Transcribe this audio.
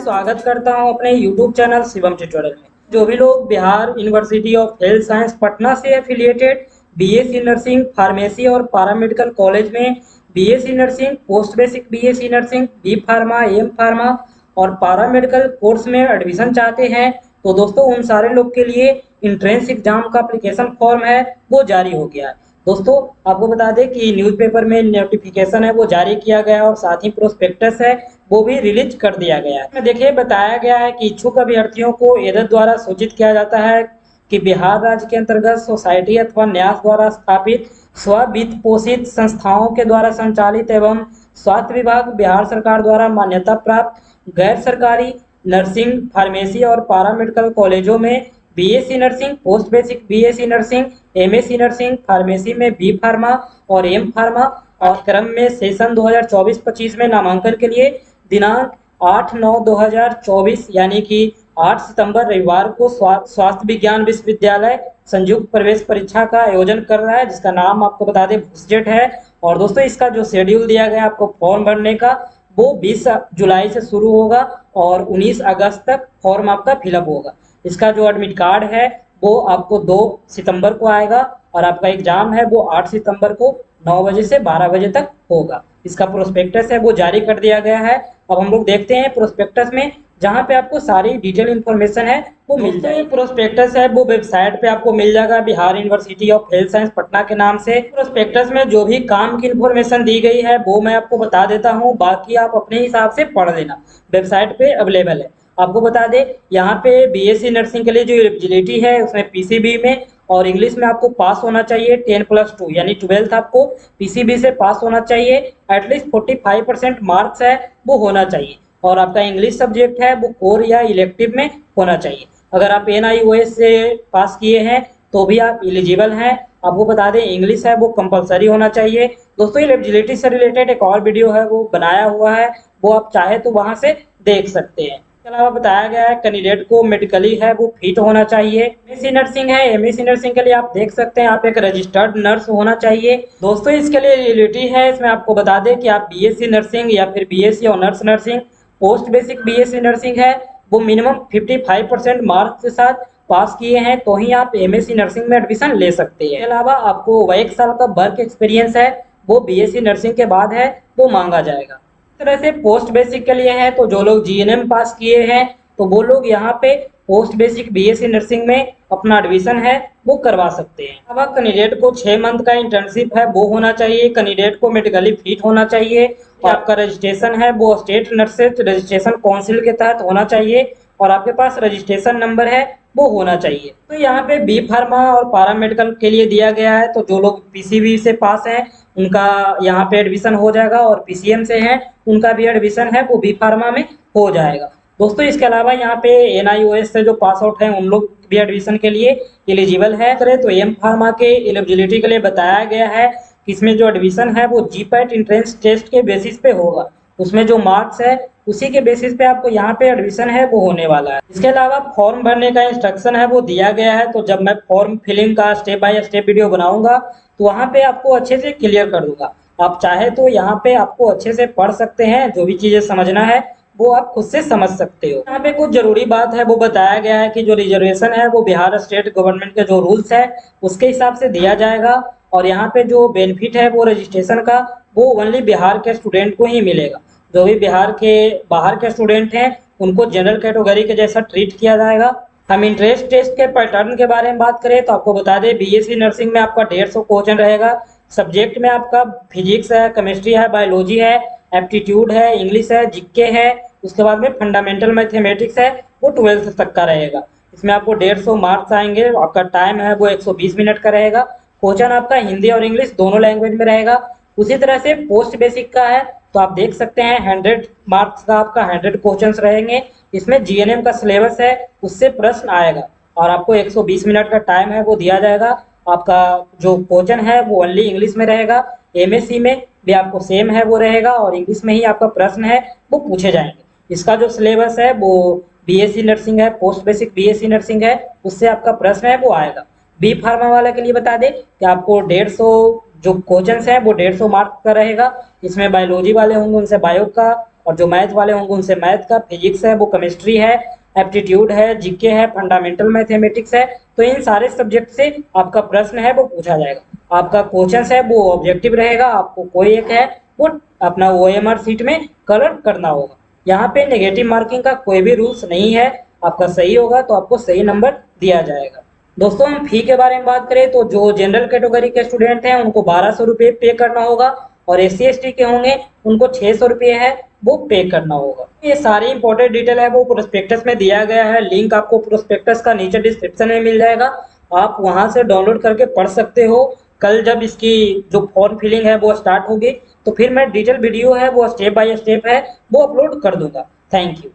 स्वागत करता हूं अपने YouTube चैनल शिवम ट्यूटोरियल में। जो भी लोग Bihar university of health science Patna से एफिलिएटेड बीएससी नर्सिंग, फार्मेसी और पैरामेडिकल कॉलेज में BSc nursing, post basic BSc nursing, B pharma, M pharma और पैरामेडिकल कोर्स में एडमिशन चाहते हैं, तो दोस्तों उन सारे लोग के लिए इंट्रेंस एग्जाम का एप्लीकेशन फॉर्म है वो जारी हो गया है। दोस्तों आपको बता दें कि न्यूज़पेपर में नोटिफिकेशन है वो जारी किया गया और साथ ही प्रोस्पेक्टस है वो भी रिलीज कर दिया गया है। देखिए बताया गया है कि इच्छुक अभ्यर्थियों को एजेंट द्वारा सूचित किया जाता है कि बिहार राज्य के अंतर्गत सोसाइटी अथवा न्यास द्वारा स्थापित स्ववित्त पोषित संस्थाओं के द्वारा संचालित एवं स्वास्थ्य विभाग बिहार सरकार द्वारा मान्यता प्राप्त गैर सरकारी नर्सिंग, फार्मेसी और पैरामेडिकल कॉलेजों में BSc nursing, post basic BSc nursing, MSc nursing, pharmacy में बी फार्मा और एम फार्मा और क्रम में सेशन 2024-25 में नामांकन के लिए दिनांक 8/9/2024 यानी कि 8 सितंबर रविवार को स्वास्थ्य विज्ञान विश्वविद्यालय संयुक्त प्रवेश परीक्षा का आयोजन कर रहा है, जिसका नाम आपको बता दें भूसजेट है। और दोस्तों इसका जो शेड्यूल दिया गया आपको फॉर्म भरने का वो 20 जुलाई से शुरू होगा और 19 अगस्त तक फॉर्म आपका फिलअप होगा। इसका जो एडमिट कार्ड है वो आपको 2 सितंबर को आएगा और आपका एग्जाम है वो 8 सितंबर को 9 बजे से 12 बजे तक होगा। इसका प्रोस्पेक्टस है वो जारी कर दिया गया है। अब हम लोग देखते हैं प्रोस्पेक्टस में, जहां पे आपको सारी डिटेल इन्फॉर्मेशन है वो मिल जाएगी। प्रोस्पेक्टस है वो वेबसाइट पे आपको मिल जाएगा Bihar university of health science Patna के नाम से। प्रोस्पेक्टस में जो भी काम की इन्फॉर्मेशन दी गई है वो मैं आपको बता देता हूँ, बाकी आप अपने हिसाब से पढ़ लेना, वेबसाइट पे अवेलेबल है। आपको बता दें यहाँ पे बीएससी नर्सिंग के लिए जो एलिजिबिलिटी है उसमें पीसीबी में और इंग्लिश में आपको पास होना चाहिए 10+2 यानी 12th आपको पीसीबी से पास होना चाहिए। एटलीस्ट 45% मार्क्स है वो होना चाहिए और आपका इंग्लिश सब्जेक्ट है वो कोर या इलेक्टिव में होना चाहिए। अगर आप NIOS से पास किए हैं तो भी आप एलिजिबल हैं। आपको बता दें इंग्लिश है वो कंपलसरी होना चाहिए। दोस्तों एलिजिबिलिटी से रिलेटेड एक और वीडियो है वो बनाया हुआ है, वो आप चाहे तो वहां से देख सकते हैं। इसके अलावा बताया गया है कैंडिडेट को मेडिकली है वो फिट होना चाहिए। एमएससी नर्सिंग है, एमएससी नर्सिंग के लिए आप देख सकते हैं आप एक रजिस्टर्ड नर्स होना चाहिए। दोस्तों इसके लिए एलिजिबिलिटी है, इसमें आपको बता दें कि आप बीएससी नर्सिंग या फिर BSc honours nursing, post basic BSc nursing है वो मिनिमम 55% मार्क्स के साथ पास किए हैं तो ही आप एमएससी नर्सिंग में एडमिशन ले सकते हैं। इसके अलावा आपको 1 साल का वर्क एक्सपीरियंस है वो बीएससी नर्सिंग के बाद है वो मांगा जाएगा। तरह से पोस्ट बेसिक के लिए है तो जो लोग जीएनएम पास किए हैं तो वो लोग यहाँ पे पोस्ट बेसिक बीएससी नर्सिंग में अपना एडमिशन है वो करवा सकते हैं। अब कैंडिडेट को 6 मंथ का इंटर्नशिप है वो होना चाहिए। कैंडिडेट को मेडिकली फिट होना चाहिए और आपका रजिस्ट्रेशन है वो स्टेट नर्सेज रजिस्ट्रेशन काउंसिल के तहत होना चाहिए और आपके पास रजिस्ट्रेशन नंबर है वो होना चाहिए। तो यहाँ पे बी फार्मा और पैरामेडिकल के लिए दिया गया है तो जो लोग पीसीबी से पास हैं उनका यहाँ पे एडमिशन हो जाएगा और पीसीएम से हैं उनका भी एडमिशन है वो बी फार्मा में हो जाएगा। दोस्तों इसके अलावा यहाँ पे NIOS से जो पास आउट हैं उन लोग भी एडमिशन के लिए एलिजिबल है। तो एम फार्मा के एलिजिबिलिटी के लिए बताया गया है कि इसमें जो एडमिशन है वो जीपैट इंट्रेंस टेस्ट के बेसिस पे होगा, उसमें जो मार्क्स है उसी के बेसिस पे आपको यहाँ पे एडमिशन है वो होने वाला है। इसके अलावा फॉर्म भरने का इंस्ट्रक्शन है वो दिया गया है, तो जब मैं फॉर्म फिलिंग का स्टेप बाय स्टेप वीडियो बनाऊंगा तो वहाँ पे आपको अच्छे से क्लियर कर दूंगा। आप चाहे तो यहाँ पे आपको अच्छे से पढ़ सकते हैं, जो भी चीजें समझना है वो आप खुद से समझ सकते हो। यहाँ पे कुछ जरूरी बात है वो बताया गया है कि जो रिजर्वेशन है वो बिहार स्टेट गवर्नमेंट के जो रूल्स है उसके हिसाब से दिया जाएगा और यहाँ पे जो बेनिफिट है वो रजिस्ट्रेशन का वो ओनली बिहार के स्टूडेंट को ही मिलेगा। जो भी बिहार के बाहर के स्टूडेंट हैं उनको जनरल कैटेगरी के जैसा ट्रीट किया जाएगा। हम इंट्रेंस टेस्ट के पैटर्न के बारे में बात करें तो आपको बता दें बीएससी नर्सिंग में आपका 150 क्वेश्चन रहेगा। सब्जेक्ट में आपका फिजिक्स है, केमिस्ट्री है, बायोलॉजी है, एप्टीट्यूड है, इंग्लिश है, जीके है, उसके बाद में फंडामेंटल मैथमेटिक्स है वो 12th तक का रहेगा। इसमें आपको 150 मार्क्स आएंगे। आपका टाइम है वो 120 मिनट का रहेगा। क्वेश्चन आपका हिंदी और इंग्लिश दोनों लैंग्वेज में रहेगा। उसी तरह से पोस्ट बेसिक का है तो आप देख सकते हैं 100 मार्क्स का आपका 100 क्वेश्चंस रहेंगे। इसमें जीएनएम का सिलेबस है उससे प्रश्न आएगा और आपको 120 मिनट का टाइम है वो दिया जाएगा। आपका जो क्वेश्चन है वो ओनली इंग्लिश में रहेगा। एमएससी में भी आपको सेम है वो रहेगा और इंग्लिश में ही आपका प्रश्न है वो पूछे जाएंगे। इसका जो सिलेबस है वो बीएससी नर्सिंग है, पोस्ट बेसिक बीएससी नर्सिंग है, उससे आपका प्रश्न है वो आएगा। बी फार्मा वाला के लिए बता दें कि आपको 150 जो क्वेश्चन है वो 150 मार्क्स का रहेगा। इसमें बायोलॉजी वाले होंगे उनसे बायो का और जो मैथ वाले होंगे उनसे मैथ का, फिजिक्स है वो केमिस्ट्री है, एप्टीट्यूड है, जीके है, फंडामेंटल मैथमेटिक्स है। तो इन सारे सब्जेक्ट से आपका प्रश्न है वो पूछा जाएगा। आपका क्वेश्चन है वो ऑब्जेक्टिव रहेगा, आपको कोई एक है वो अपना ओएमआर सीट में कलर करना होगा। यहाँ पे नेगेटिव मार्किंग का कोई भी रूल्स नहीं है, आपका सही होगा तो आपको सही नंबर दिया जाएगा। दोस्तों हम फी के बारे में बात करें तो जो जनरल कैटेगरी के स्टूडेंट हैं उनको 1200 रुपये पे करना होगा, और एससी एसटी के होंगे उनको 600 रुपये है वो पे करना होगा। ये सारी इंपॉर्टेंट डिटेल है वो प्रोस्पेक्टस में दिया गया है, लिंक आपको प्रोस्पेक्टस का नीचे डिस्क्रिप्शन में मिल जाएगा, आप वहां से डाउनलोड करके पढ़ सकते हो। कल जब इसकी जो फॉर्म फिलिंग है वो स्टार्ट होगी तो फिर मैं डिटेल वीडियो है वो स्टेप बाय स्टेप है वो अपलोड कर दूंगा। Thank you.